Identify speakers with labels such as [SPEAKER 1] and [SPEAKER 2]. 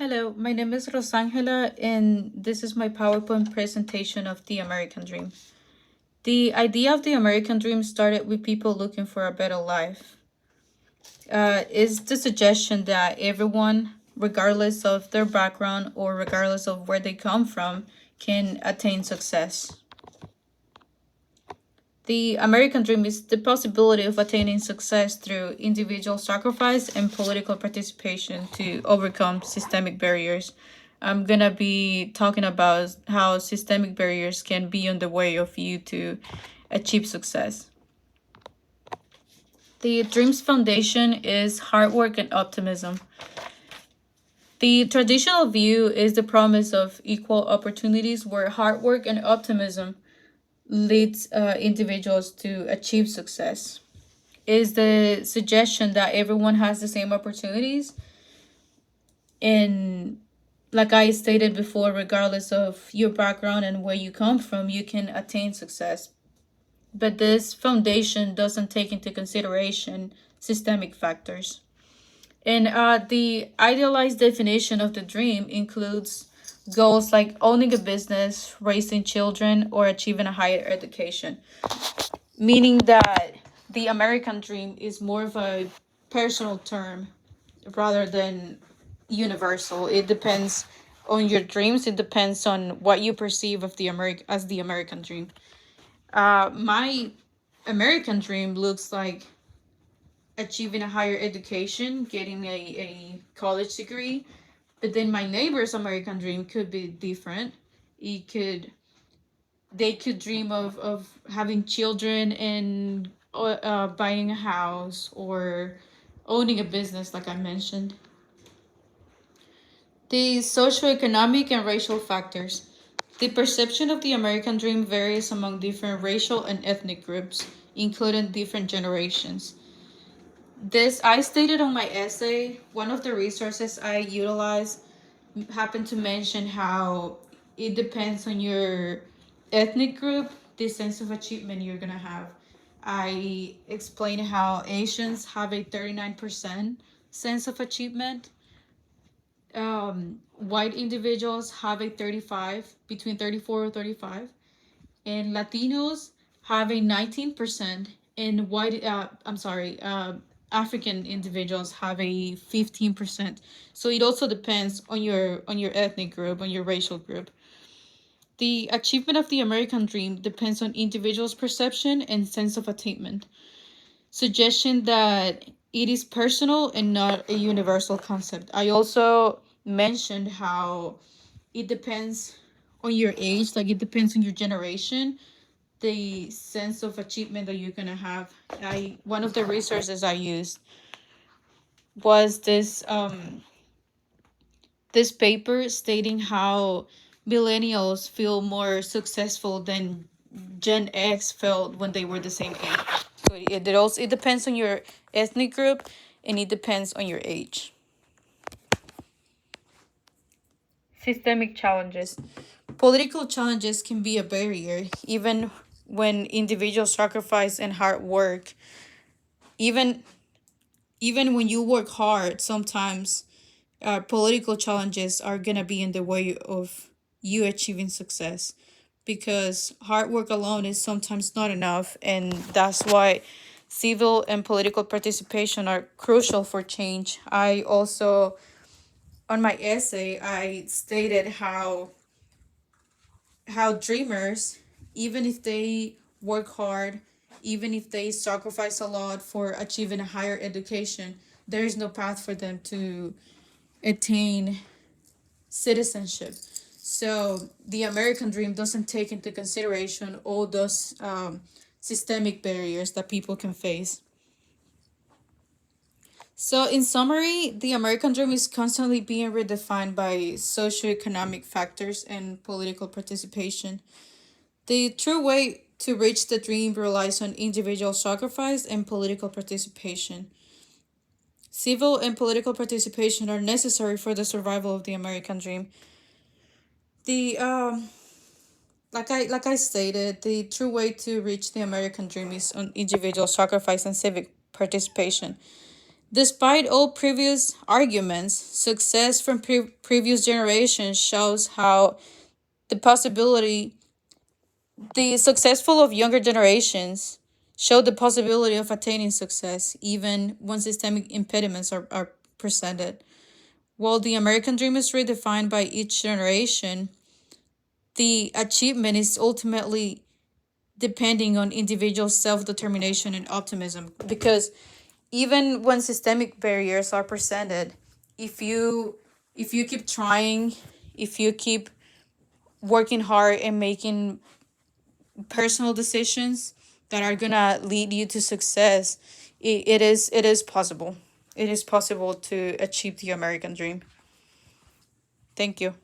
[SPEAKER 1] Hello, my name is Rosangela, and this is my PowerPoint presentation of the American Dream. The idea of the American Dream started with people looking for a better life. Is the suggestion that everyone, regardless of their background or regardless of where they come from, can attain success. The American Dream is the possibility of attaining success through individual sacrifice and political participation to overcome systemic barriers. I'm gonna be talking about how systemic barriers can be on the way of you to achieve success. The Dream's foundation is hard work and optimism. The traditional view is the promise of equal opportunities where hard work and optimism leads individuals to achieve success. Is the suggestion that everyone has the same opportunities, and like I stated before, regardless of your background and where you come from, you can attain success. But this foundation doesn't take into consideration systemic factors. And the idealized definition of the dream includes goals like owning a business, raising children, or achieving a higher education, meaning that the American dream is more of a personal term rather than universal. It depends on your dreams. It depends on what you perceive of the American dream. My American dream looks like achieving a higher education, getting a college degree. But then my neighbor's American dream could be different. It could They could dream of having children and buying a house or owning a business, like I mentioned. The socioeconomic and racial factors. The perception of the American dream varies among different racial and ethnic groups, including different generations. This I stated on my essay. One of the resources I utilize happened to mention how it depends on your ethnic group, the sense of achievement you're gonna have. I explained how Asians have a 39% sense of achievement. White individuals have a 35, between 34 or 35, and Latinos have a 19%, and African individuals have a 15%. So it also depends on your ethnic group, on your racial group. The achievement of the American dream depends on individuals' perception and sense of attainment. Suggestion that it is personal and not a universal concept. I also mentioned how it depends on your age, like it depends on your generation, the sense of achievement that you're gonna have. I One of the resources I used was this paper stating how millennials feel more successful than Gen X felt when they were the same age. So it depends on your ethnic group, and it depends on your age. Systemic challenges. Political challenges can be a barrier, even when individual sacrifice and hard work. Even even when you work hard, sometimes political challenges are gonna be in the way of you achieving success, because hard work alone is sometimes not enough, and that's why civil and political participation are crucial for change. I also, on my essay, I stated how dreamers, even if they work hard, even if they sacrifice a lot for achieving a higher education, there is no path for them to attain citizenship. So the American dream doesn't take into consideration all those systemic barriers that people can face. So, in summary, the American dream is constantly being redefined by socioeconomic factors and political participation. The true way to reach the dream relies on individual sacrifice and political participation. Civil and political participation are necessary for the survival of the American dream. The like I stated, the true way to reach the American dream is on individual sacrifice and civic participation. Despite all previous arguments, success from previous generations shows how the possibility, the successful of younger generations show the possibility of attaining success even when systemic impediments are presented. While the American dream is redefined by each generation, the achievement is ultimately depending on individual self-determination and optimism, because even when systemic barriers are presented, if you keep trying, if you keep working hard and making personal decisions that are gonna lead you to success, it is possible. It is possible to achieve the American dream. Thank you.